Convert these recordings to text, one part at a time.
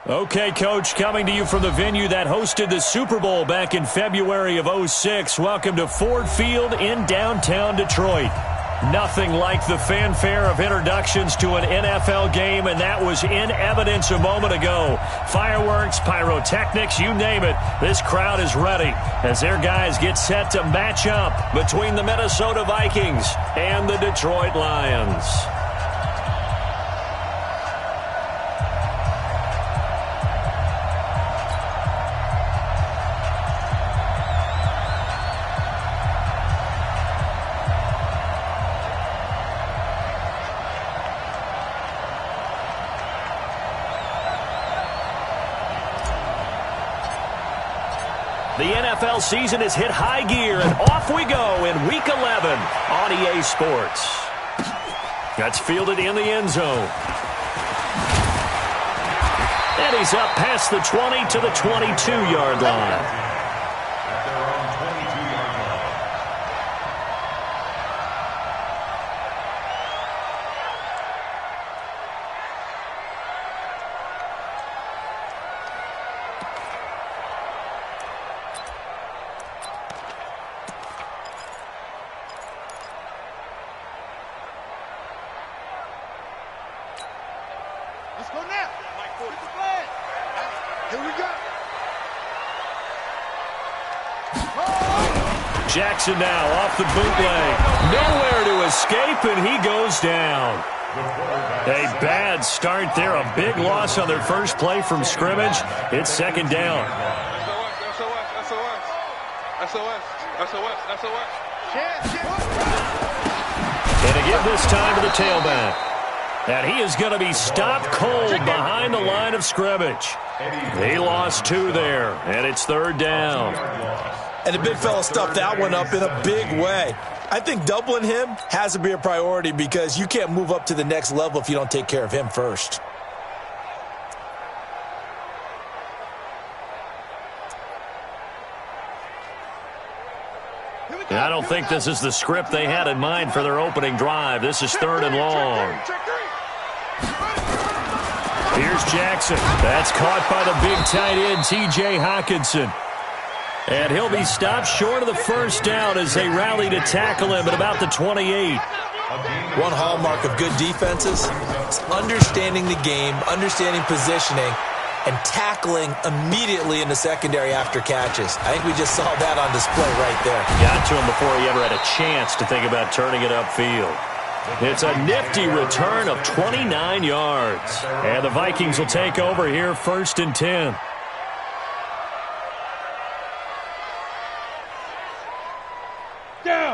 Okay, Coach, coming to you from the venue that hosted the Super Bowl back in February of '06. Welcome to Ford Field in downtown Detroit. Nothing like the fanfare of introductions to an NFL game, and that was in evidence a moment ago. Fireworks, pyrotechnics, you name it. This crowd is ready as their guys get set to match up between the Minnesota Vikings and the Detroit Lions. The NFL season has hit high gear, and off we go in Week 11 on EA Sports. That's fielded in the end zone. And he's up past the 20 to the 22-yard line. Let's go now. Here we go. Jackson now off the bootleg. Nowhere to escape, and he goes down. A bad start there. A big loss on their first play from scrimmage. It's second down. And again this time to the tailback. And he is going to be stopped cold behind the line of scrimmage. He lost two there, and it's third down. And the big fella stuffed that one up in a big way. I think doubling him has to be a priority because you can't move up to the next level if you don't take care of him first. I don't think this is the script they had in mind for their opening drive. This is third and long. Here's Jackson. That's caught by the big tight end, T.J. Hockenson. And he'll be stopped short of the first down as they rally to tackle him at about the 28. One hallmark of good defenses is understanding the game, understanding positioning, and tackling immediately in the secondary after catches. I think we just saw that on display right there. Got to him before he ever had a chance to think about turning it upfield. It's a nifty return of 29 yards. And the Vikings will take over here first and 10.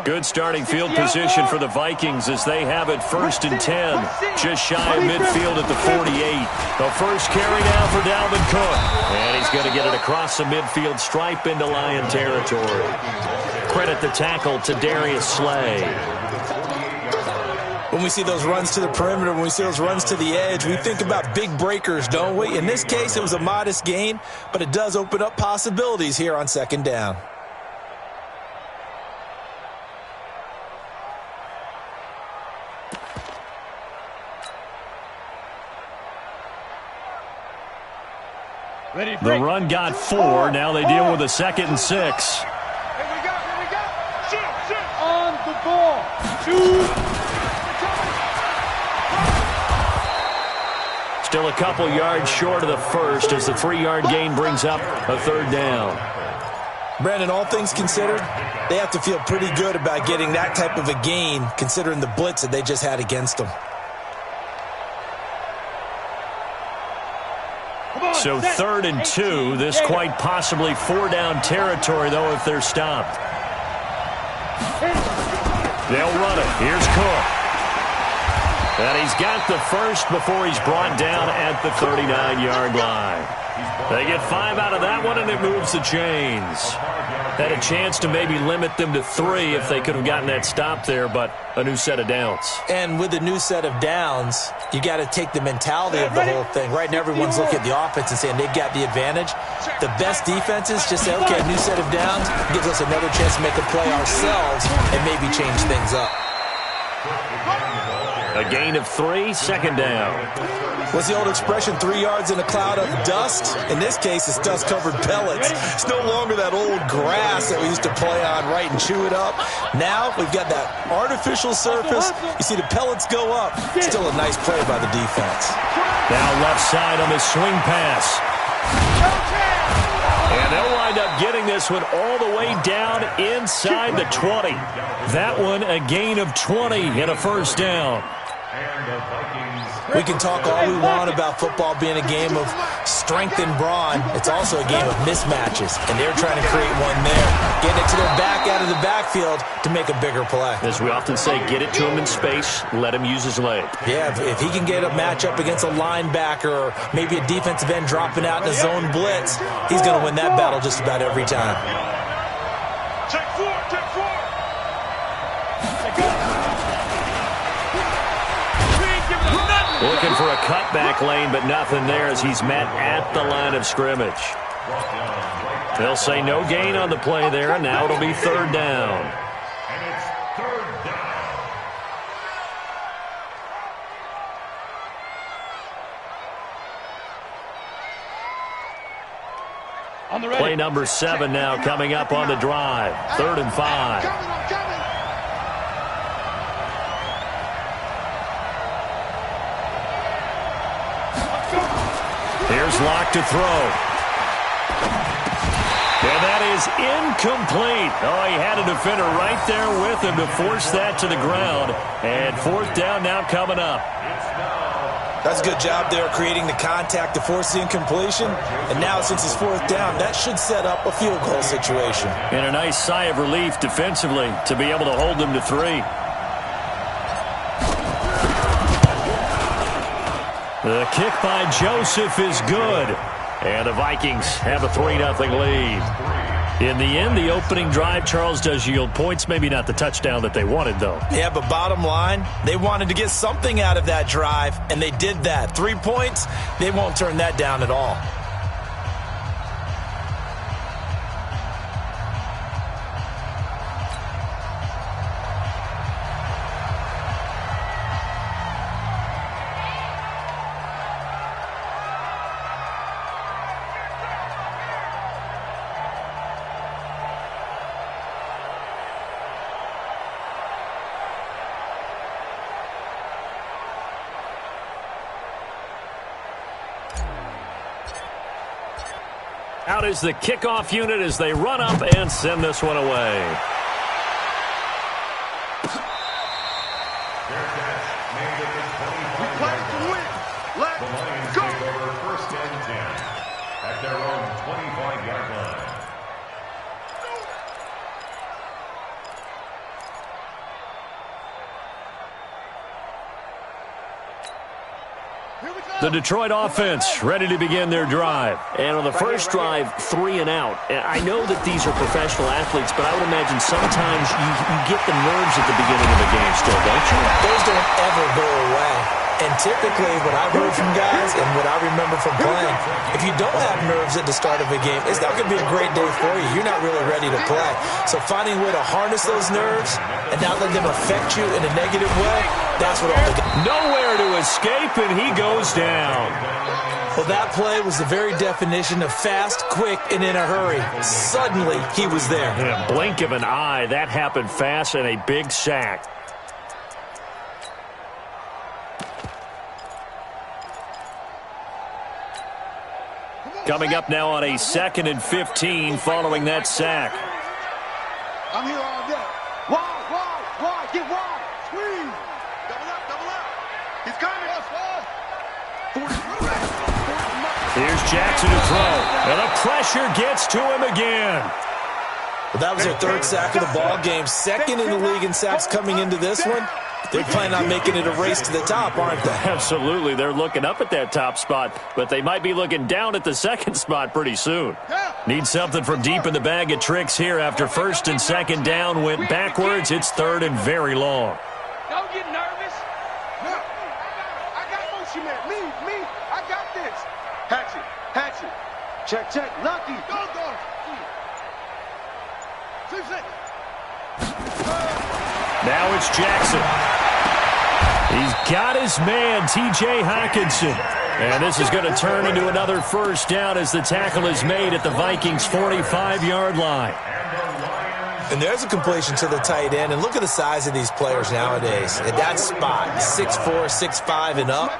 Good starting field position for the Vikings as they have it first and 10. Just shy of midfield at the 48. The first carry now for Dalvin Cook. And he's going to get it across the midfield stripe into Lion territory. Credit the tackle to Darius Slay. When we see those runs to the perimeter, when we see those runs to the edge, we think about big breakers, don't we? In this case, it was a modest gain, but it does open up possibilities here on second down. The run got 4. Now they deal with a 2nd and 6. Here we go. On the ball. Still a couple yards short of the first as the 3-yard gain brings up a third down. Brandon, all things considered, they have to feel pretty good about getting that type of a gain considering the blitz that they just had against them. So 3rd and 2, this quite possibly 4-down territory, though, if they're stopped. They'll run it. Here's Cook. And he's got the first before he's brought down at the 39-yard line. They get 5 out of that one, and it moves the chains. Had a chance to maybe limit them to 3 if they could have gotten that stop there, but a new set of downs. And with a new set of downs, you got to take the mentality of the whole thing. Right now, everyone's looking at the offense and saying they've got the advantage. The best defenses just say, okay, a new set of downs gives us another chance to make a play ourselves and maybe change things up. A gain of 3, second down. What's the old expression, 3 yards in a cloud of dust? In this case, it's dust-covered pellets. It's no longer that old grass that we used to play on, right, and chew it up. Now we've got that artificial surface. You see the pellets go up. Still a nice play by the defense. Now left side on the swing pass. And they'll wind up getting this one all the way down inside the 20. That one a gain of 20 and a first down. We can talk all we want about football being a game of strength and brawn. It's also a game of mismatches, and they're trying to create one there. Getting it to their back out of the backfield to make a bigger play. As we often say, get it to him in space, let him use his leg. Yeah, if he can get a matchup against a linebacker or maybe a defensive end dropping out in a zone blitz, he's going to win that battle just about every time. Take four, take four. Looking for a cutback lane, but nothing there as he's met at the line of scrimmage. They'll say no gain on the play there, and now it'll be third down. And it's third down. On the ready. Play number 7 now coming up on the drive. 3rd and 5. I'm coming. Here's Locke to throw. And that is incomplete. Oh, he had a defender right there with him to force that to the ground. And 4th down now coming up. That's a good job there creating the contact to force the incompletion. And now since it's 4th down, that should set up a field goal situation. And a nice sigh of relief defensively to be able to hold them to 3. The kick by Joseph is good. And the Vikings have a 3-0 lead. In the end, the opening drive, Charles, does yield points. Maybe not the touchdown that they wanted, though. Yeah, but bottom line, they wanted to get something out of that drive, and they did that. 3 points, they won't turn that down at all. Out is the kickoff unit as they run up and send this one away. We play to win. Let's go. First and 10 at their own 25-yard line. The Detroit offense ready to begin their drive. And on the first drive, 3 and out. I know that these are professional athletes, but I would imagine sometimes you get the nerves at the beginning of the game still, don't you? Those don't ever go away. And typically, what I've heard from guys and what I remember from playing, if you don't have nerves at the start of a game, it's not going to be a great day for you. You're not really ready to play. So finding a way to harness those nerves and not let them affect you in a negative way, that's what all the guys. Nowhere to escape, and he goes down. Well, that play was the very definition of fast, quick, and in a hurry. Suddenly, he was there. In a blink of an eye, that happened fast and a big sack. Coming up now on a 2nd and 15 following that sack. I'm here all day. Wide, get wide. Squeeze. Double up. He's coming. Here's Jackson to throw. And the pressure gets to him again. Well, that was their 3rd sack of the ball game. 2nd in the league in sacks coming into this one. They're planning on making it a race to the top, aren't they? Absolutely. They're looking up at that top spot, but they might be looking down at the 2nd spot pretty soon. Need something from deep in the bag of tricks here after 1st and 2nd down went backwards. It's 3rd and very long. Don't get nervous. No. I got motion, man. Me. I got this. Hatchet. Check. Lucky. Go. Now it's Jackson. He's got his man, T.J. Hockenson. And this is going to turn into another first down as the tackle is made at the Vikings' 45-yard line. And there's a completion to the tight end. And look at the size of these players nowadays. At that spot, 6'4", 6'5", and up.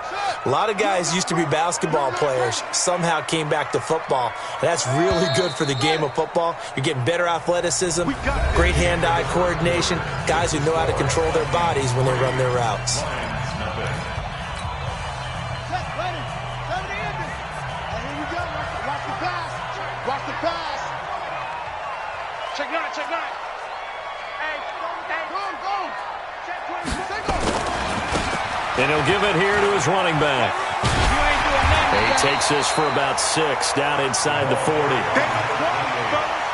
A lot of guys used to be basketball players, somehow came back to football. And that's really good for the game of football. You're getting better athleticism, great hand-eye coordination, guys who know how to control their bodies when they run their routes. Watch the pass. Check nine. Hey, go. Check 20. And he'll give it here to his running back. He takes this for about 6 down inside the 40.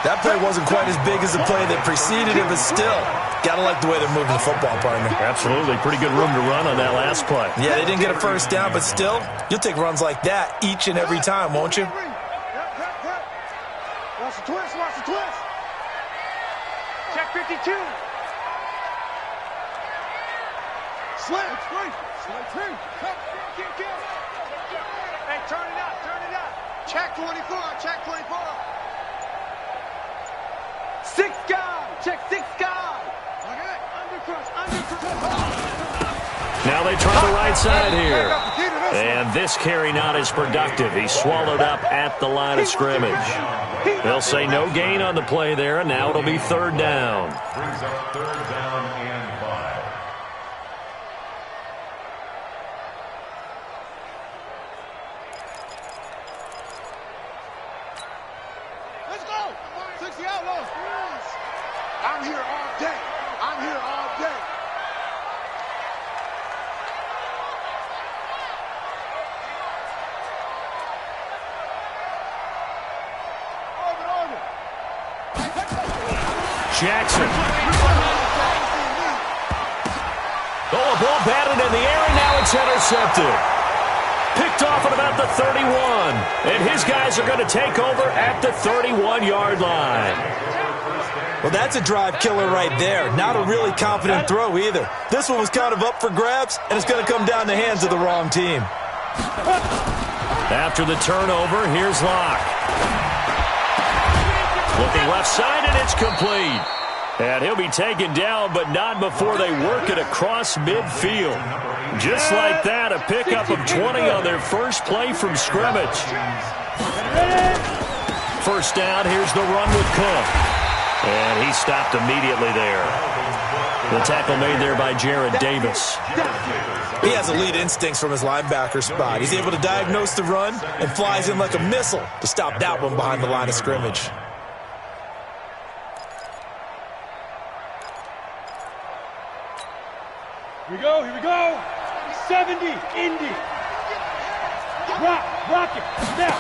That play wasn't quite as big as the play that preceded it, but still, gotta like the way they're moving the football, partner. Absolutely. Pretty good room to run on that last play. Yeah, they didn't get a first down, but still, you'll take runs like that each and every time, won't you? Watch the twist. Check 52. Slam. Hey, turn it up. Check 24. Six guy. Check 6 guy. Okay. Undercross. Now they try the right side here. And this carry not as productive. He's swallowed up at the line of scrimmage. They'll say no gain on the play there, and now it'll be 3rd down. Brings up 3rd down and 5. Let's go. 60 outlaws. I'm here all day. Jackson. Oh, a ball batted in the air, and now it's intercepted. Picked off at about the 31. And his guys are going to take over at the 31-yard line. Well, that's a drive killer right there. Not a really confident throw either. This one was kind of up for grabs, and it's going to come down the hands of the wrong team. After the turnover, here's Locke. Looking left side, and it's complete. And he'll be taken down, but not before they work it across midfield. Just like that, a pickup of 20 on their first play from scrimmage. First down, here's the run with Cook. And he stopped immediately there. The tackle made there by Jared Davis. He has elite instincts from his linebacker spot. He's able to diagnose the run and flies in like a missile to stop that one behind the line of scrimmage. Here we go. 70, Indy. Rock it. Snap.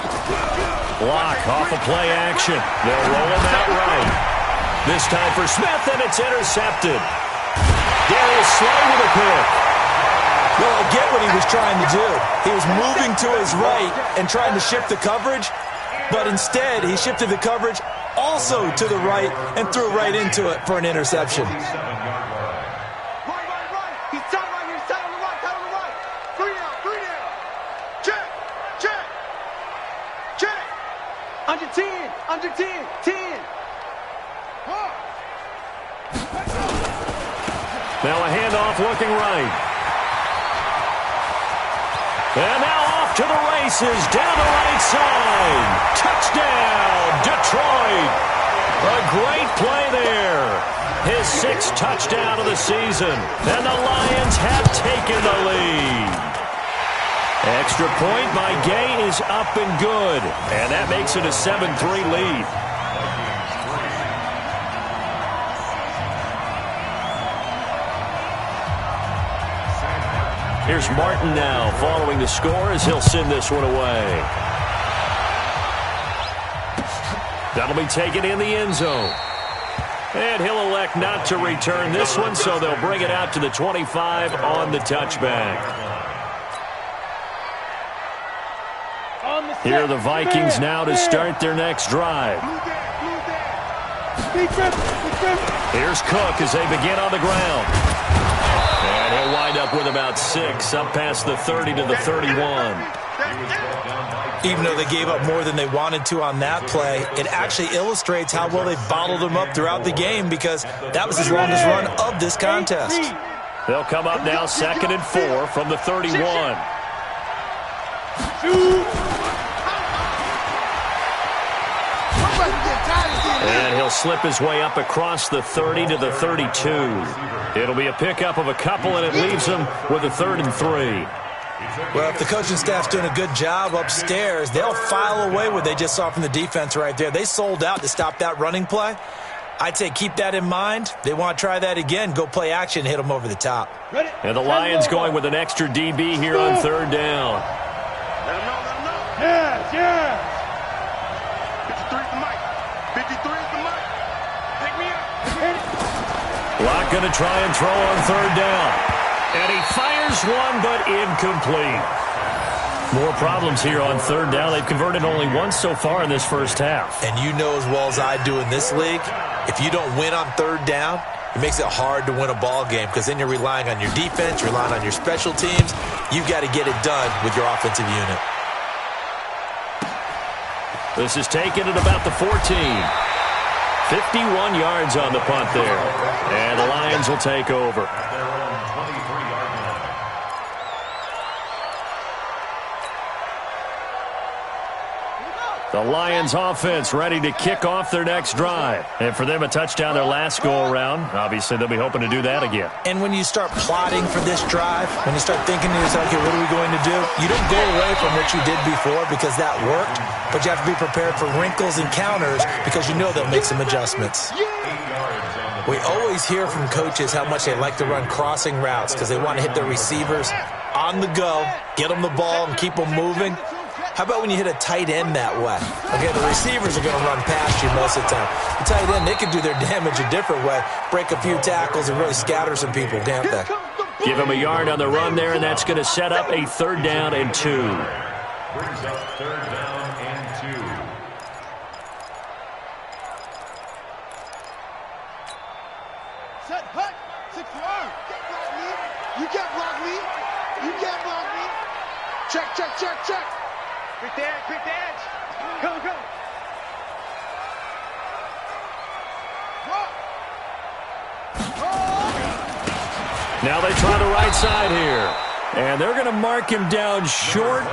Block off of play action. They'll roll him out right. This time for Smith, and it's intercepted. Darius Slay with a pick. Well, I get what he was trying to do. He was moving to his right and trying to shift the coverage, but instead he shifted the coverage also to the right and threw right into it for an interception. Under 10. Now a handoff looking right. And now off to the races, down the right side. Touchdown, Detroit. A great play there. His 6th touchdown of the season. And the Lions have taken the lead. Extra point by Gay is up and good. And that makes it a 7-3 lead. Here's Martin now following the score as he'll send this one away. That'll be taken in the end zone. And he'll elect not to return this one, so they'll bring it out to the 25 on the touchback. Here are the Vikings now to start their next drive. Here's Cook as they begin on the ground. And he'll wind up with about 6, up past the 30 to the 31. Even though they gave up more than they wanted to on that play, it actually illustrates how well they bottled them up throughout the game because that was his longest run of this contest. They'll come up now 2nd and 4 from the 31. And he'll slip his way up across the 30 to the 32. It'll be a pickup of a couple, and it leaves him with a 3rd and 3. Well, if the coaching staff's doing a good job upstairs, they'll file away what they just saw from the defense right there. They sold out to stop that running play. I'd say keep that in mind. They want to try that again. Go play action, hit them over the top. And the Lions going with an extra DB here on 3rd down. Let him know. Yes. 53 is the mic. 53 is the mic. Pick me up. Locke going to try and throw on 3rd down. And he fires one, but incomplete. More problems here on 3rd down. They've converted only once so far in this first half. And you know as well as I do in this league, if you don't win on 3rd down, it makes it hard to win a ball game because then you're relying on your defense, you're relying on your special teams. You've got to get it done with your offensive unit. This is taken at about the 14. 51 yards on the punt there. And the Lions will take over. The Lions offense ready to kick off their next drive. And for them, a touchdown their last go-around. Obviously, they'll be hoping to do that again. And when you start plotting for this drive, when you start thinking to yourself, okay, what are we going to do? You don't go away from what you did before because that worked, but you have to be prepared for wrinkles and counters because you know they'll make some adjustments. We always hear from coaches how much they like to run crossing routes because they want to hit their receivers on the go, get them the ball, and keep them moving. How about when you hit a tight end that way? Okay, the receivers are going to run past you most of the time. The tight end, they can do their damage a different way, break a few tackles and really scatter some people, can't they? Give him a yard on the run there, and that's going to set up a 3rd down and 2. Brings up 3rd down and 2. Set, hut, 6-yard. You can't block me. You can't block me. Check. Quick the edge. Go. Now they try the right side here. And they're going to mark him down short,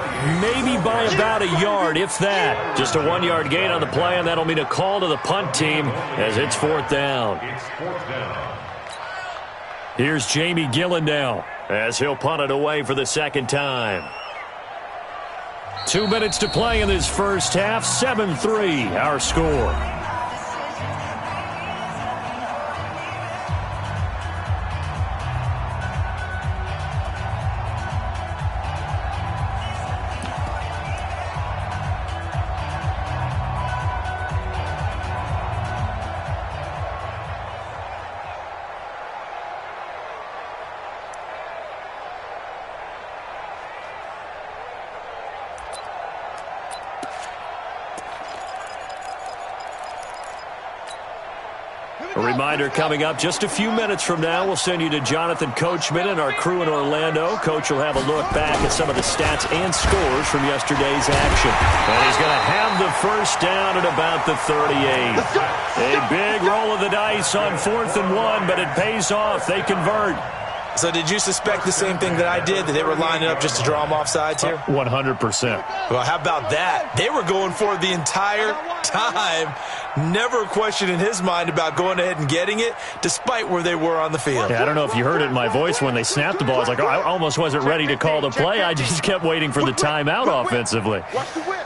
maybe by about a yard, if that. Just a 1-yard gain on the play, and that'll mean a call to the punt team as it's 4th down. It's 4th down. Here's Jamie Gillen now as he'll punt it away for the 2nd time. 2 minutes to play in this first half. 7-3 our score. A reminder coming up just a few minutes from now, we'll send you to Jonathan Coachman and our crew in Orlando. Coach will have a look back at some of the stats and scores from yesterday's action. And he's going to have the first down at about the 38. A big roll of the dice on 4th and 1, but it pays off. They convert. So did you suspect the same thing that I did, that they were lining up just to draw them off sides here? 100%. Well, how about that? They were going for it the entire time. Never a question in his mind about going ahead and getting it, despite where they were on the field. Yeah, I don't know if you heard it in my voice when they snapped the ball. I was like, oh, I almost wasn't ready to call the play. I just kept waiting for the timeout offensively. Watch the whip.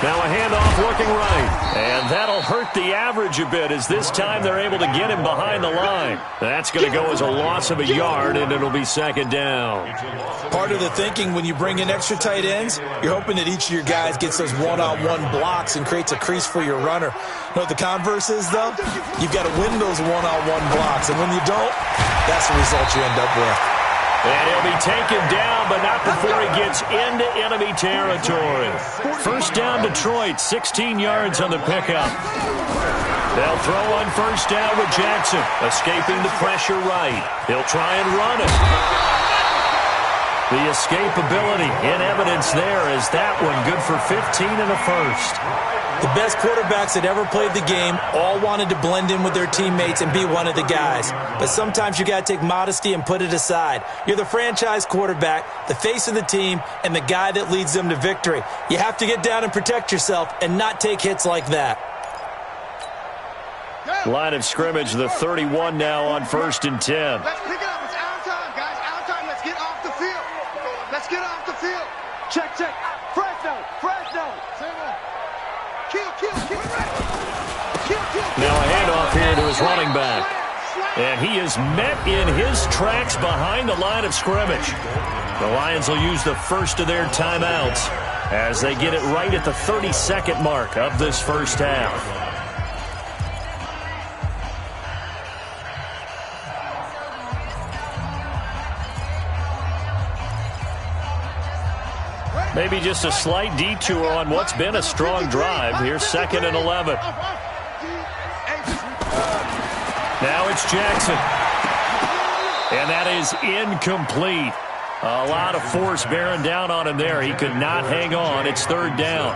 Now a handoff looking right. And that'll hurt the average a bit as this time they're able to get him behind the line. That's going to go as a loss of a yard, and it'll be 2nd down. Part of the thinking when you bring in extra tight ends, you're hoping that each of your guys gets those one-on-one blocks and creates a crease for your runner. You know what the converse is, though? You've got to win those one-on-one blocks, and when you don't, that's the result you end up with. And he'll be taken down, but not before he gets into enemy territory. First down, Detroit, 16 yards on the pickup. They'll throw on first down with Jackson, escaping the pressure right. He'll try and run it. The escapability in evidence there as that one good for 15 and a first. The best quarterbacks that ever played the game all wanted to blend in with their teammates and be one of the guys. But sometimes you got to take modesty and put it aside. You're the franchise quarterback, the face of the team, and the guy that leads them to victory. You have to get down and protect yourself and not take hits like that. Line of scrimmage, the 31 now on 1st and 10. Let's pick it up. It's our time, guys. Our time. Let's get off the field. Let's get off the field. Check. Fresno. Kill. Now a handoff here to his running back. And he is met in his tracks behind the line of scrimmage. The Lions will use the first of their timeouts as they get it right at the 32nd mark of this first half. Maybe just a slight detour on what's been a strong drive. Here's 2nd and 11. Now it's Jackson. And that is incomplete. A lot of force bearing down on him there. He could not hang on. It's 3rd down.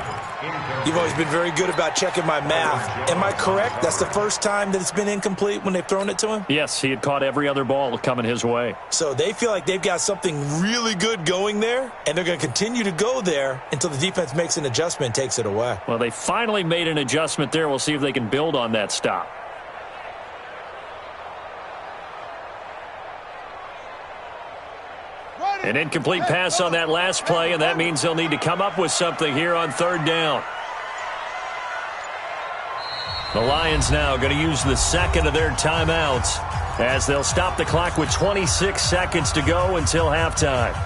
You've always been very good about checking my math. Am I correct? That's the first time that it's been incomplete when they've thrown it to him? Yes, he had caught every other ball coming his way. So they feel like they've got something really good going there, and they're going to continue to go there until the defense makes an adjustment and takes it away. Well, they finally made an adjustment there. We'll see if they can build on that stop. An incomplete pass on that last play, and that means they'll need to come up with something here on 3rd down. The Lions now going to use the 2nd of their timeouts as they'll stop the clock with 26 seconds to go until halftime.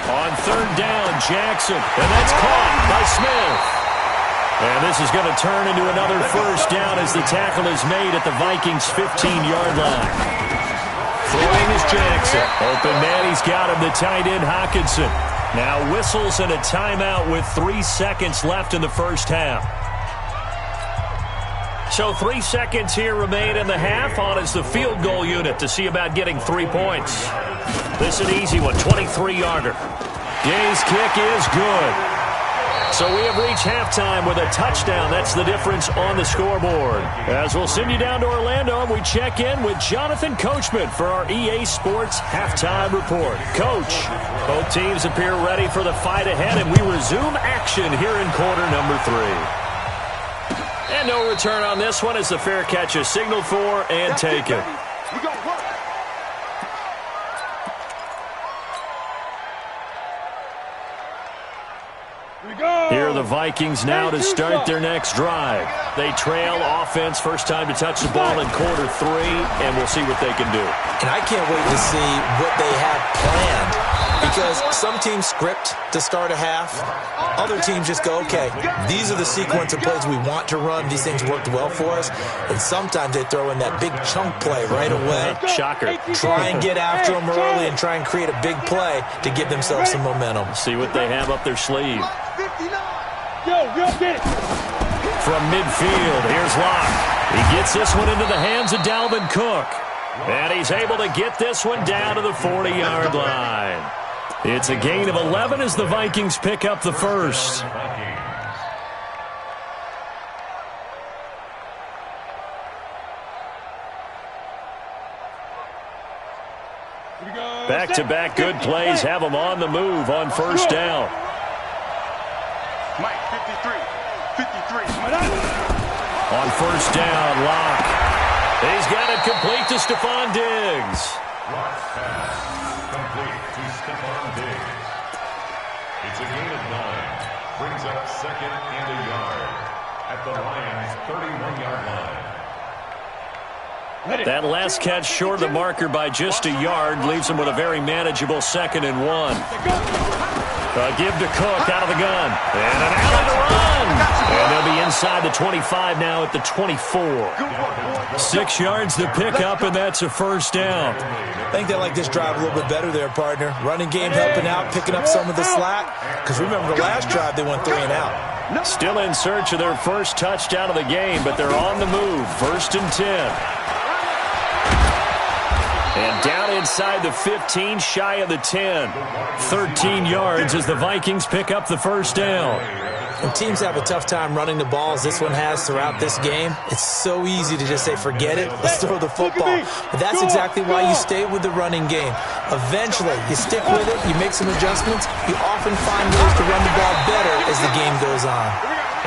On 3rd down, Jackson, and that's caught by Smith. And this is going to turn into another first down as the tackle is made at the Vikings' 15-yard line. Throwing is Jackson. Open man, he's got him, the tight end Hockenson. Now whistles and a timeout with 3 seconds left in the first half. So 3 seconds here remain in the half on as the field goal unit to see about getting 3 points. This is an easy one, 23-yarder. Gay's kick is good. So we have reached halftime with a touchdown. That's the difference on the scoreboard. As we'll send you down to Orlando, and we check in with Jonathan Coachman for our EA Sports Halftime Report. Coach, both teams appear ready for the fight ahead, and we resume action here in quarter number 3. And no return on this one as the fair catch is signaled for and taken. Here are the Vikings now to start their next drive. They trail offense, first time to touch the ball in quarter 3, and we'll see what they can do. And I can't wait to see what they have planned, because some teams script to start a half. Other teams just go, okay, these are the sequence of plays we want to run. These things worked well for us. And sometimes they throw in that big chunk play right away. Shocker. Try and get after them early and try and create a big play to give themselves some momentum. See what they have up their sleeve. Get it. From midfield, here's Locke. He gets this one into the hands of Dalvin Cook. And he's able to get this one down to the 40-yard line. It's a gain of 11 as the Vikings pick up the first. Back-to-back good plays have them on the move on first down. Mike, 53. On first down, Locke. He's got it complete to Stephon Diggs. Locke's pass complete to Stephon Diggs. It's a gain of 9. Brings up second and a yard at the Lions' 31-yard line. That last catch short of the marker by just a yard leaves them with a very manageable 2nd and 1. Give to Cook out of the gun. And an alley to run. And they'll be inside the 25 now at the 24. 6 yards to pick up, and that's a first down. I think they like this drive a little bit better there, partner. Running game helping out, picking up some of the slack. Because remember, the last drive they went 3 and out. Still in search of their first touchdown of the game, but they're on the move. 1st and 10. And down inside the 15, shy of the 10. 13 yards as the Vikings pick up the first down. When teams have a tough time running the ball as this one has throughout this game, it's so easy to just say, forget it, let's throw the football. But that's exactly why you stay with the running game. Eventually, you stick with it, you make some adjustments, you often find ways to run the ball better as the game goes on.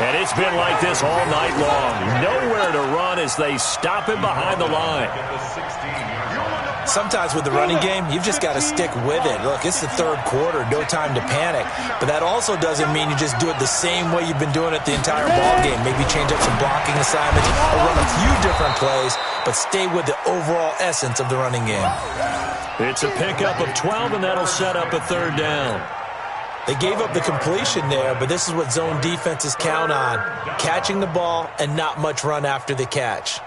And it's been like this all night long. Nowhere to run as they stop him behind the line. Sometimes with the running game, you've just got to stick with it. Look, it's the 3rd quarter, no time to panic. But that also doesn't mean you just do it the same way you've been doing it the entire ball game. Maybe change up some blocking assignments or run a few different plays, but stay with the overall essence of the running game. It's a pickup of 12, and that'll set up a 3rd down. They gave up the completion there, but this is what zone defenses count on. Catching the ball and not much run after the catch.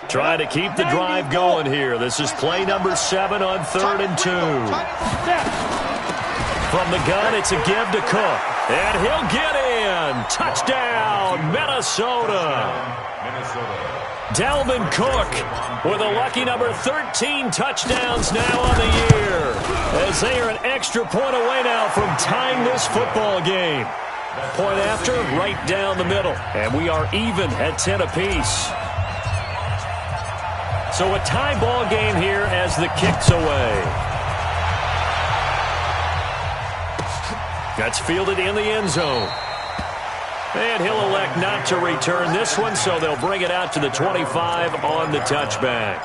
Trying to keep the drive going here. This is play number 7 on 3rd and 2. From the gun, it's a give to Cook. And he'll get in. Touchdown, Minnesota. Dalvin Cook with a lucky number 13 touchdowns now on the year. As they are an extra point away now from tying this football game. Point after, right down the middle. And we are even at 10 apiece. So a tie ball game here as the kick's away. That's fielded in the end zone. And he'll elect not to return this one, so they'll bring it out to the 25 on the touchback.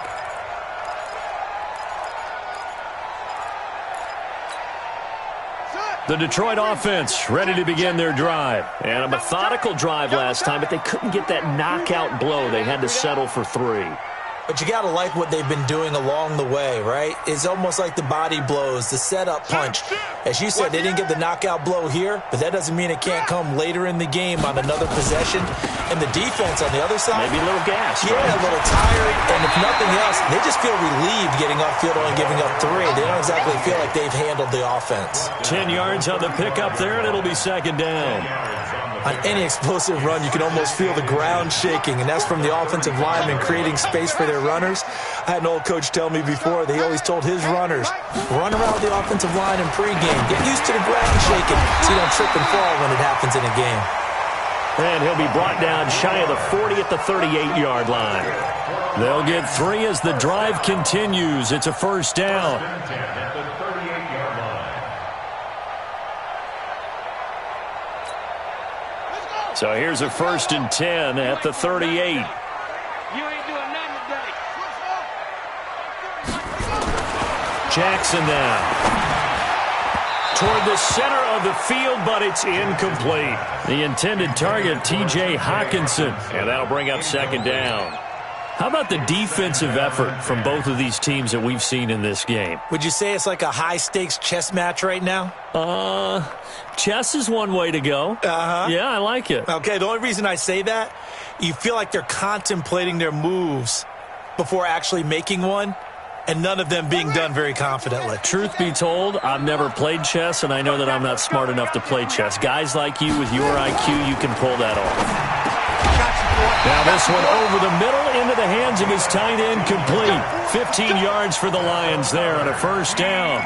The Detroit offense ready to begin their drive. And a methodical drive last time, but they couldn't get that knockout blow. They had to settle for 3. But you got to like what they've been doing along the way, right? It's almost like the body blows, the setup punch. As you said, they didn't get the knockout blow here, but that doesn't mean it can't come later in the game on another possession. And the defense on the other side, maybe a little gas. Yeah, a little tired. And if nothing else, they just feel relieved getting off field only giving up 3. They don't exactly feel like they've handled the offense. 10 yards on the pickup there, and it'll be 2nd down. On any explosive run, you can almost feel the ground shaking, and that's from the offensive linemen creating space for their runners. I had an old coach tell me before that he always told his runners, run around the offensive line in pregame. Get used to the ground shaking so you don't trip and fall when it happens in a game. And he'll be brought down shy of the 40 at the 38-yard line. They'll get 3 as the drive continues. It's a first down. So here's a 1st and 10 at the 38. You ain't doing nothing today. Jackson now. Toward the center of the field, but it's incomplete. The intended target, T.J. Hawkinson. And that'll bring up 2nd down. How about the defensive effort from both of these teams that we've seen in this game? Would you say it's like a high-stakes chess match right now? Chess is one way to go. Yeah, I like it. Okay, the only reason I say that, you feel like they're contemplating their moves before actually making one, and none of them being done very confidently. Truth be told, I've never played chess, and I know that I'm not smart enough to play chess. Guys like you with your IQ, you can pull that off. Now this one over the middle into the hands of his tight end, complete. 15 yards for the Lions there on a first down.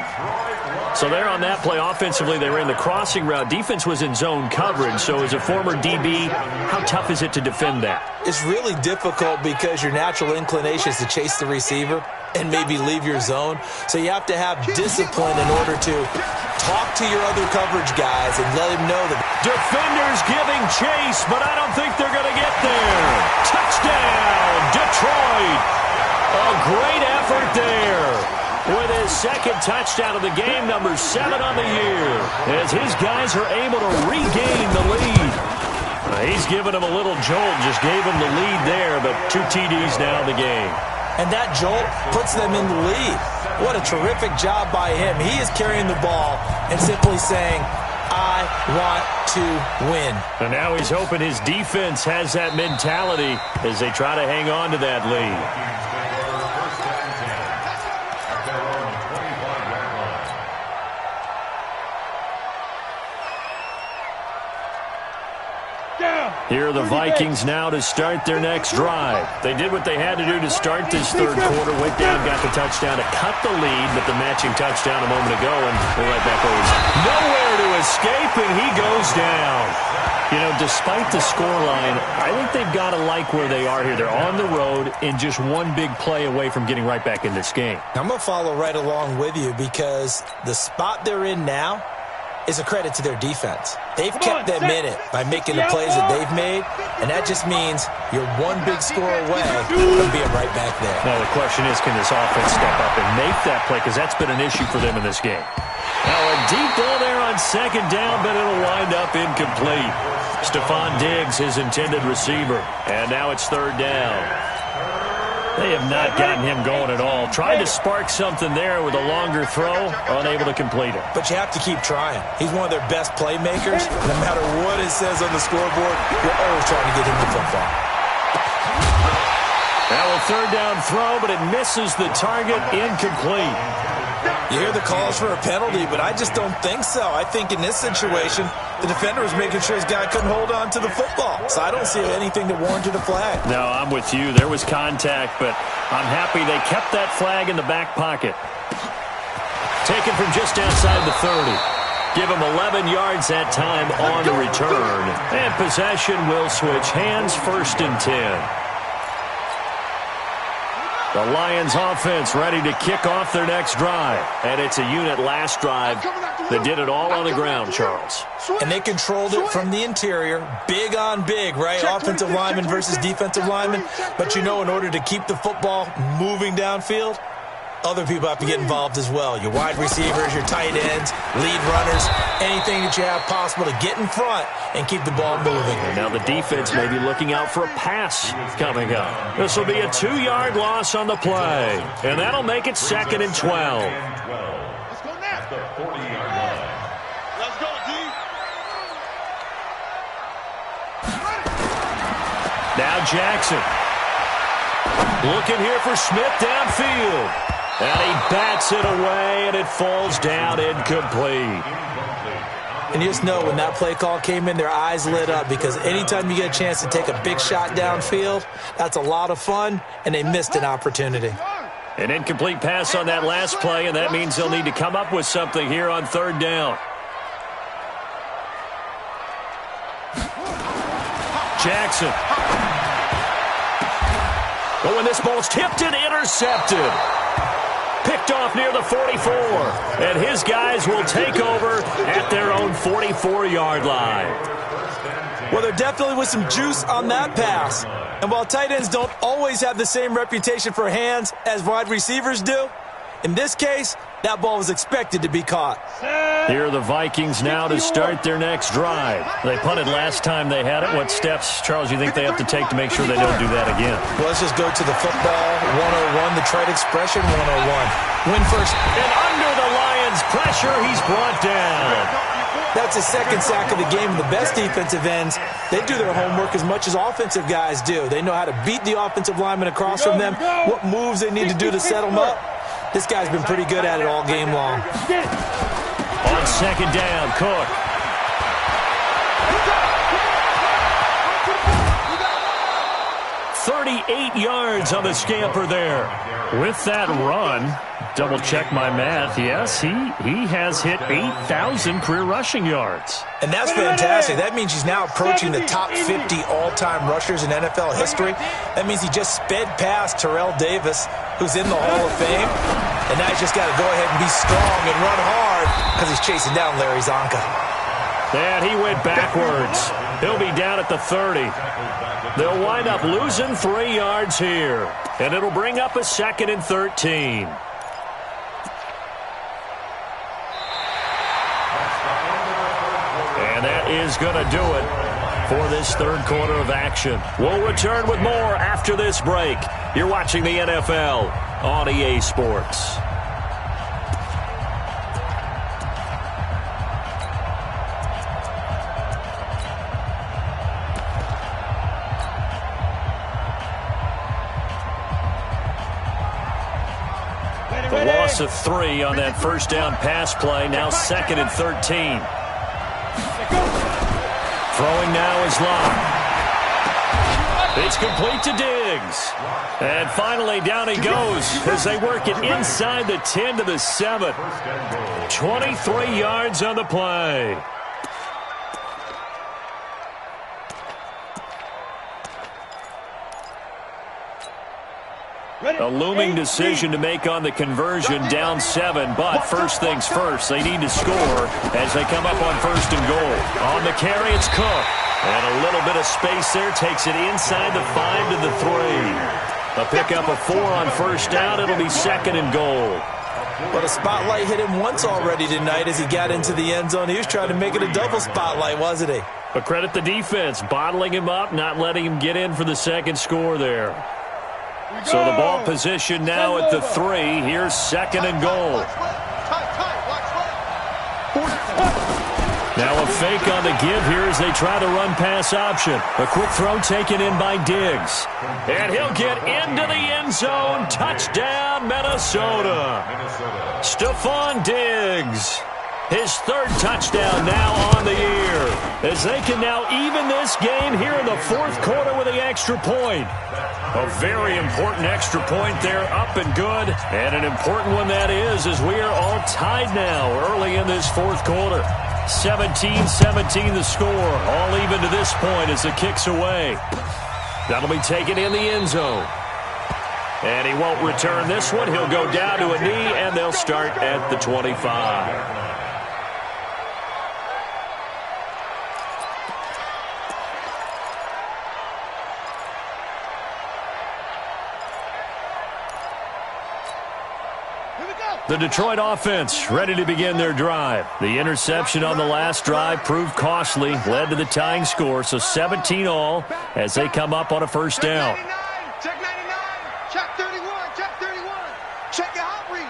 So there on that play, offensively, they ran the crossing route. Defense was in zone coverage. So as a former DB, how tough is it to defend that? It's really difficult because your natural inclination is to chase the receiver and maybe leave your zone. So you have to have discipline in order to talk to your other coverage guys and let them know that defenders giving chase, but I don't think they're going to get there. Touchdown, Detroit. A great effort there. with his second touchdown of the game, number 7 on the year, as his guys are able to regain the lead. He's given him a little jolt, just gave him the lead there, but 2 TDs now in the game. And that jolt puts them in the lead. What a terrific job by him. He is carrying the ball and simply saying, I want to win. And now he's hoping his defense has that mentality as they try to hang on to that lead. Here are the Vikings now to start their next drive. They did what they had to do to start this third quarter. Went down, got the touchdown to cut the lead, but the matching touchdown a moment ago, and they're right back over. Nowhere to escape, and he goes down. You know, despite the scoreline, I think they've got to like where they are here. They're on the road and just one big play away from getting right back in this game. I'm going to follow right along with you because the spot they're in now is a credit to their defense. They've kept them in it by making the plays that they've made, and that just means you're one big score away from being right back there. Now the question is, can this offense step up and make that play, because that's been an issue for them in this game. Now a deep ball there on second down, but it'll wind up incomplete. Stephon Diggs, his intended receiver, and now it's third down. They have not gotten him going at all. Tried to spark something there with a longer throw, unable to complete it. But you have to keep trying. He's one of their best playmakers. No matter what it says on the scoreboard, you're always trying to get him the football. Now a third down throw, but it misses the target, incomplete. You hear the calls for a penalty, but I just don't think so. I think in this situation, the defender was making sure his guy couldn't hold on to the football. So I don't see anything that warranted a flag. No, I'm with you. There was contact, but I'm happy they kept that flag in the back pocket. Taken from just outside the 30. Give him 11 yards that time on the return. And possession will switch hands, 1st and 10. The Lions offense ready to kick off their next drive. And it's a unit last drive that did it all on the ground, Charles. And they controlled it from the interior. Big on big, right? Offensive lineman versus defensive lineman. But you know, in order to keep the football moving downfield, other people have to get involved as well. Your wide receivers, your tight ends, lead runners, anything that you have possible to get in front and keep the ball moving. And now the defense may be looking out for a pass coming up. This will be a 2-yard loss on the play. And that'll make it 2nd and 12. Let's go now. The 40-yard line. Let's go, D. Now Jackson. Looking here for Smith downfield. And he bats it away, and it falls down incomplete. And you just know when that play call came in, their eyes lit up because anytime you get a chance to take a big shot downfield, that's a lot of fun, and they missed an opportunity. An incomplete pass on that last play, and that means they'll need to come up with something here on third down. Jackson. But when this ball's tipped and intercepted. Picked off near the 44. And his guys will take over at their own 44-yard line. Well, there definitely was some juice on that pass. And while tight ends don't always have the same reputation for hands as wide receivers do, in this case, that ball was expected to be caught. Here are the Vikings now to start their next drive. They punted last time they had it. What steps, Charles, you think they have to take to make sure they don't do that again? Well, let's just go to the football 101, the trade expression 101. Win first. And under the Lions' pressure, he's brought down. That's his second sack of the game. And the best defensive ends, they do their homework as much as offensive guys do. They know how to beat the offensive lineman across from them, what moves they need to do to set them up. This guy's been pretty good at it all game long. On second down, Cook. "38 yards on the scamper there. With that run, double check my math. Yes, he has hit 8,000 career rushing yards. And that's fantastic. That means he's now approaching the top 50 all-time rushers in NFL history. That means he just sped past Terrell Davis, who's in the Hall of Fame. And now he's just got to go ahead and be strong and run hard because he's chasing down Larry Zonka. And he went backwards. He'll be down at the 30. They'll wind up losing 3 yards here. And it'll bring up a 2nd and 13. And that is going to do it for this third quarter of action. We'll return with more after this break. You're watching the NFL on EA Sports. The loss of 3 on that first down pass play. Now 2nd and 13. Throwing now is Locke. It's complete to Diggs. And finally down he goes as they work it inside the 10 to the 7. 23 yards on the play. A looming decision to make on the conversion, down 7, but first things first, they need to score as they come up on 1st and goal. On the carry, it's Cook. And a little bit of space there, takes it inside the 5 to the 3. A pickup of 4 on 1st down, it'll be 2nd and goal. But a spotlight hit him once already tonight as he got into the end zone. He was trying to make it a double spotlight, wasn't he? But credit the defense, bottling him up, not letting him get in for the second score there. So the ball position now at the 3. Here's 2nd and goal. Now a fake on the give here as they try the run-pass option. A quick throw taken in by Diggs. And he'll get into the end zone. Touchdown, Minnesota. Stephon Diggs. His 3rd touchdown now on the year. As they can now even this game here in the 4th quarter with the extra point. A very important extra point there, up and good. And an important one that is, as we are all tied now early in this 4th quarter. 17-17 the score, all even to this point as the kick's away. That'll be taken in the end zone. And he won't return this one. He'll go down to a knee, and they'll start at the 25. The Detroit offense ready to begin their drive. The interception on the last drive proved costly, led to the tying score, so 17 all as they come up on a 1st down. Check 99, check 31, check 31. Check your hot read.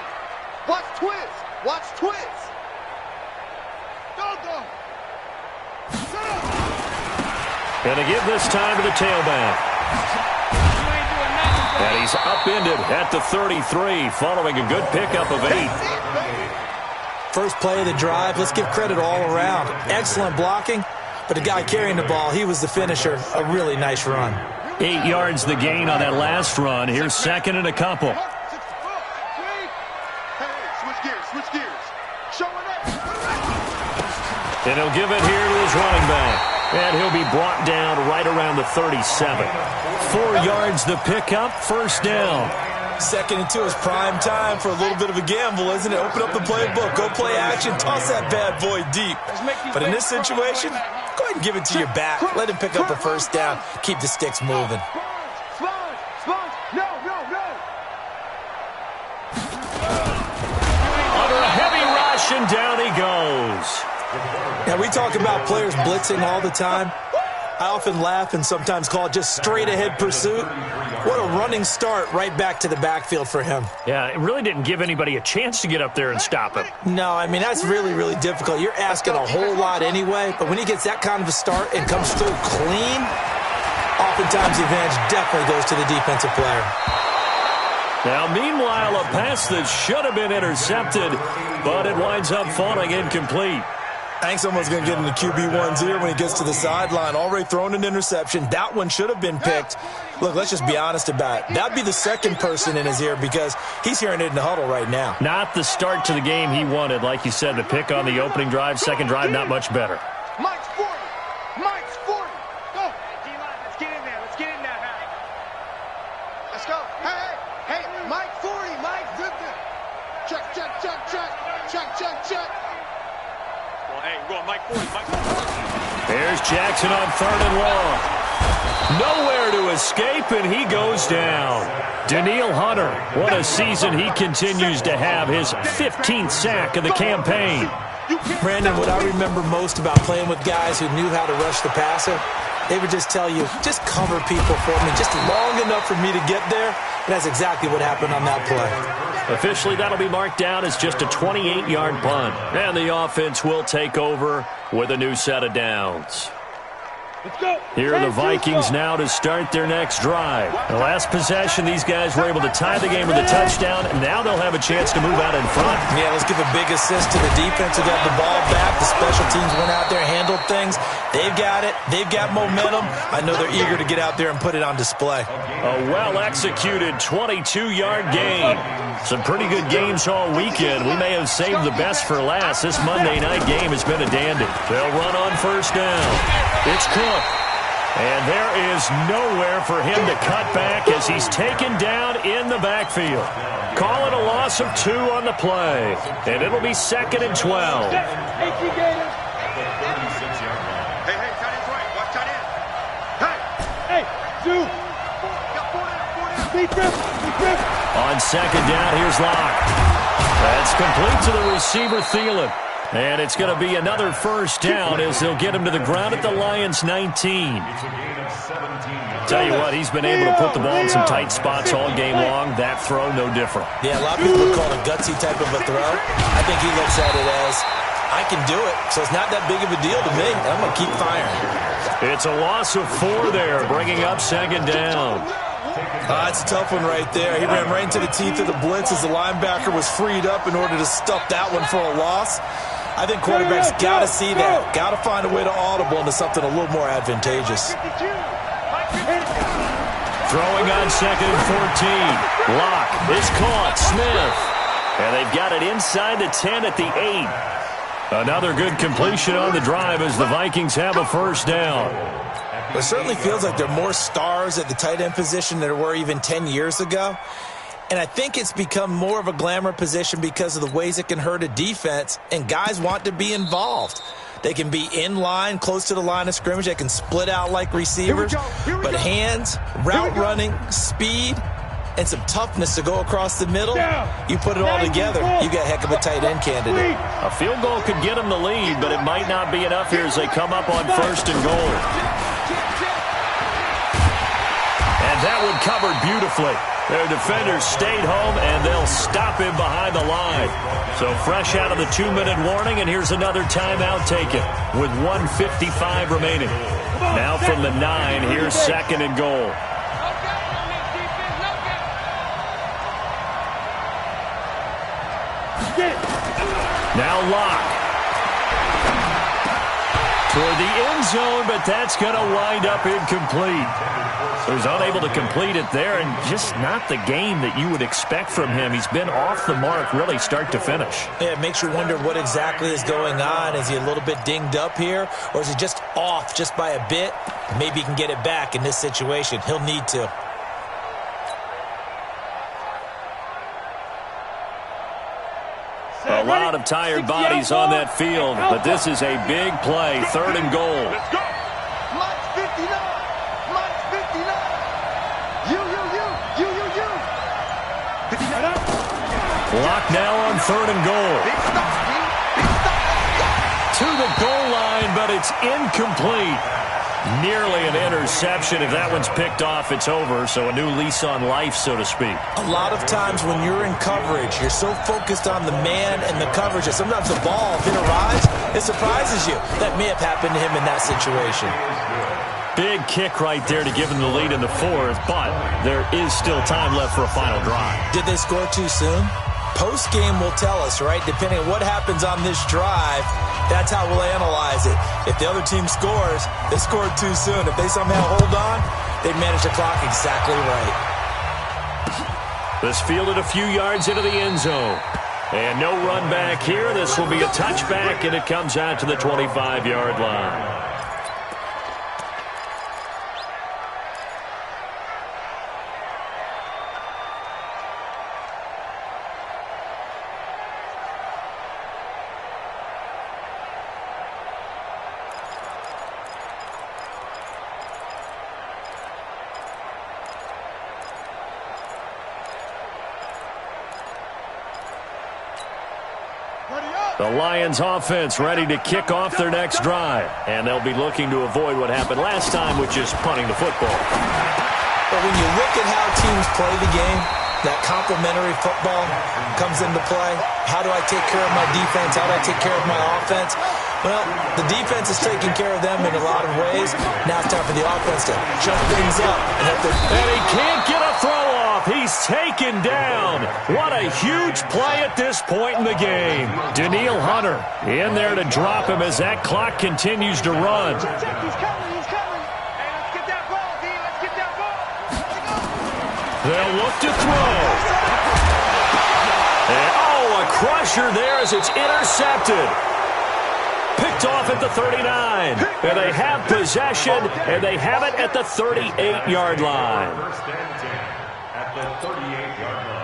Watch twist, watch twist. Go. And they give this time to the tailback. And he's upended at the 33 following a good pickup of 8. First play of the drive, let's give credit all around. Excellent blocking, but the guy carrying the ball, he was the finisher. A really nice run. 8 yards the gain on that last run. Here's 2nd and a couple. Switch gears. Showing up. And he'll give it here to his running back. And he'll be brought down right around the 37. 4 yards the pickup, 1st down. 2nd and 2 is prime time for a little bit of a gamble, isn't it? Open up the playbook, go play action, toss that bad boy deep. But in this situation, go ahead and give it to your back. Let him pick up a 1st down. Keep the sticks moving. No. Under a heavy rush, and down he goes. Now, we talk about players blitzing all the time. I often laugh and sometimes call it just straight-ahead pursuit. What a running start right back to the backfield for him. Yeah, it really didn't give anybody a chance to get up there and stop him. No, I mean, that's really, really difficult. You're asking a whole lot anyway, but when he gets that kind of a start and comes through clean, oftentimes the advantage definitely goes to the defensive player. Now, meanwhile, a pass that should have been intercepted, but it winds up falling incomplete. I think someone's going to get in the QB1's ear when he gets to the sideline. Already thrown an interception. That one should have been picked. Look, let's just be honest about it. That'd be the second person in his ear because he's hearing it in the huddle right now. Not the start to the game he wanted. Like you said, the pick on the opening drive, second drive, not much better. Mike's 40. Mike's 40. Go. Let's get in there. Let's get in there, Harry. Let's go. Hey, Mike 40. Mike, good. Check. Hey, we're going Mike 40. There's Jackson on 3rd and long. Nowhere to escape, and he goes down. Danielle Hunter, what a season he continues to have. His 15th sack of the campaign. Brandon, what I remember most about playing with guys who knew how to rush the passer, they would just tell you, just cover people for me, just long enough for me to get there. And that's exactly what happened on that play. Officially, that'll be marked down as just a 28-yard punt. And the offense will take over with a new set of downs. Here are the Vikings now to start their next drive. The last possession, these guys were able to tie the game with a touchdown, and now they'll have a chance to move out in front. Yeah, let's give a big assist to the defense who got the ball back. The special teams went out there, handled things. They've got it. They've got momentum. I know they're eager to get out there and put it on display. A well-executed 22-yard gain. Some pretty good games all weekend. We may have saved the best for last. This Monday night game has been a dandy. They'll run on first down. It's Cook. And there is nowhere for him to cut back as he's taken down in the backfield. Call it a loss of 2 on the play. And it'll be 2nd and 12. Hey, tight end's right. Watch tight end. Hey, 2. On 2nd down, here's Locke. That's complete to the receiver, Thielen. And it's going to be another first down as they'll get him to the ground at the Lions' 19. Tell you what, he's been able to put the ball in some tight spots all game long. That throw, no different. Yeah, a lot of people would call it a gutsy type of a throw. I think he looks at it as, I can do it, so it's not that big of a deal to me. I'm going to keep firing. It's a loss of 4 there, bringing up 2nd down. It's a tough one right there. He ran right into the teeth of the blitz as the linebacker was freed up in order to stuff that one for a loss. I think quarterbacks got to see that. Got to find a way to audible into something a little more advantageous. Throwing on 2nd and 14. Locke is caught. Smith. And they've got it inside the 10 at the 8. Another good completion on the drive as the Vikings have a first down. It certainly feels like there are more stars at the tight end position than there were even 10 years ago. And I think it's become more of a glamour position because of the ways it can hurt a defense, and guys want to be involved. They can be in line, close to the line of scrimmage. They can split out like receivers. But hands, route running, speed, and some toughness to go across the middle, you put it all together, you got a heck of a tight end candidate. A field goal could get them the lead, but it might not be enough here as they come up on 1st and goal. And that one covered beautifully. Their defenders stayed home, and they'll stop him behind the line. So fresh out of the 2-minute warning, and here's another timeout taken with 1:55 remaining. Now from the 9, here's 2nd and goal. Now Locke. Toward the end zone, but that's going to wind up incomplete. So he's unable to complete it there, and just not the game that you would expect from him. He's been off the mark really start to finish. Yeah, it makes you wonder what exactly is going on. Is he a little bit dinged up here, or is he just off just by a bit? Maybe he can get it back in this situation. He'll need to. A lot of tired bodies on that field, but this is a big play, 3rd and goal. Mike's 59. Mike's 59. You. 59. Lock now on 3rd and goal. Big stop, Steve. Big stop. To the goal line, but it's incomplete. Nearly an interception. If that one's picked off, it's over. So a new lease on life, so to speak. A lot of times when you're in coverage, you're so focused on the man and the coverage that sometimes the ball, if it arrives, it surprises you. That may have happened to him in that situation. Big kick right there to give him the lead in the 4th, but there is still time left for a final drive. Did they score too soon? Post-game will tell us, right? Depending on what happens on this drive, that's how we'll analyze it. If the other team scores, they scored too soon. If they somehow hold on, they manage the clock exactly right. This fielded a few yards into the end zone. And no run back here. This will be a touchback, and it comes out to the 25-yard line. The The Lions offense ready to kick off their next drive. And they'll be looking to avoid what happened last time, which is punting the football. But when you look at how teams play the game, that complementary football comes into play. How do I take care of my defense? How do I take care of my offense? Well, the defense is taking care of them in a lot of ways. Now it's time for the offense to jump things up. And he can't get a throw off. He's taken down. What a huge play at this point in the game. Danielle Hunter in there to drop him as that clock continues to run. He's coming, he's coming. Hey, let's get that ball, D. Let's get that ball. They'll look to throw. And, a crusher there as it's intercepted. Picked off at the 39. And they have possession, and they have it at the 38-yard line. First and 10 at the 38-yard line.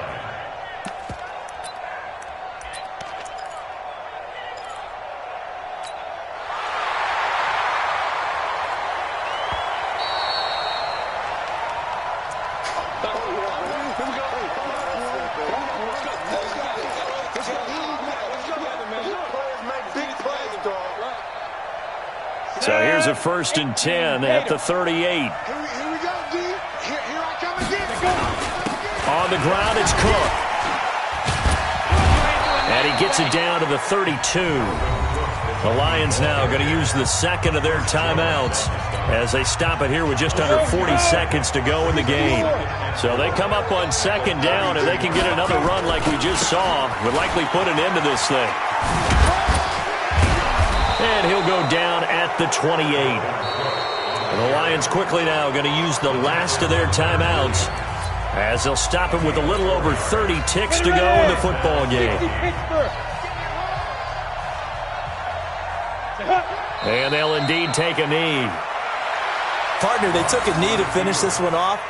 So here's a 1st and 10 at the 38. Here we go, D. Here I come again. On the ground, it's Cook. And he gets it down to the 32. The Lions now going to use the second of their timeouts as they stop it here with just under 40 seconds to go in the game. So they come up on 2nd down, and they can get another run like we just saw. Would likely put an end to this thing. And he'll go down at the 28. And the Lions quickly now going to use the last of their timeouts as they'll stop him with a little over 30 ticks to go in the football game. And they'll indeed take a knee. Partner, they took a knee to finish this one off.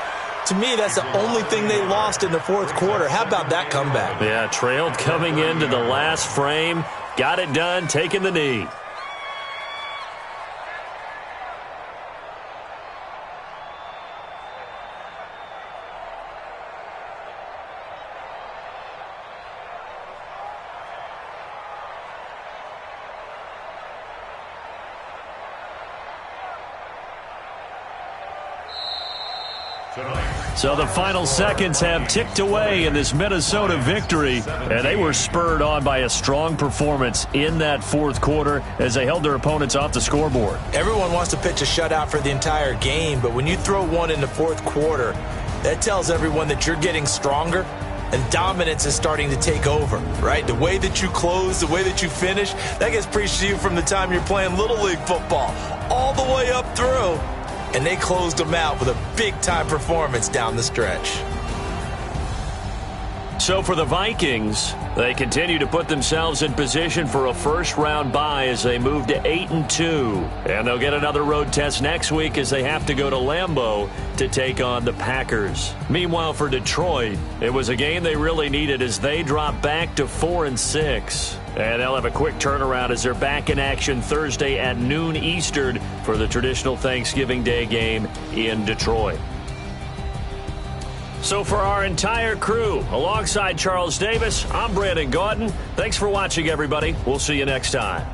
To me, that's the only thing they lost in the 4th quarter. How about that comeback? Yeah, trailed coming into the last frame. Got it done, taking the knee. So the final seconds have ticked away in this Minnesota victory, and they were spurred on by a strong performance in that 4th quarter as they held their opponents off the scoreboard. Everyone wants to pitch a shutout for the entire game, but when you throw one in the 4th quarter, that tells everyone that you're getting stronger and dominance is starting to take over, right? The way that you close, the way that you finish, that gets preached to you from the time you're playing Little League football all the way up through. And they closed them out with a big-time performance down the stretch. So for the Vikings, they continue to put themselves in position for a first-round bye as they move to 8-2. And they'll get another road test next week as they have to go to Lambeau to take on the Packers. Meanwhile, for Detroit, it was a game they really needed as they drop back to 4-6. And they'll have a quick turnaround as they're back in action Thursday at noon Eastern for the traditional Thanksgiving Day game in Detroit. So for our entire crew, alongside Charles Davis, I'm Brandon Gaudin. Thanks for watching, everybody. We'll see you next time.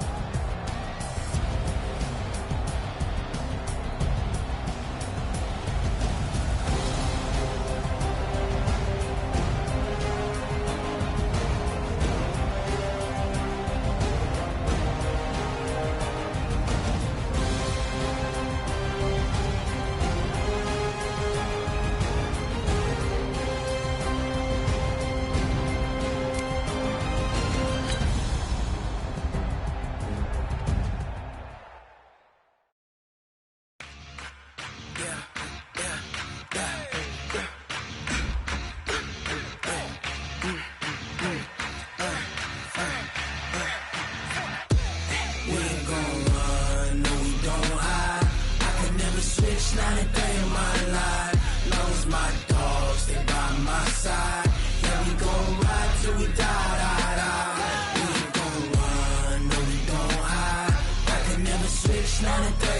Switch 9 and 30.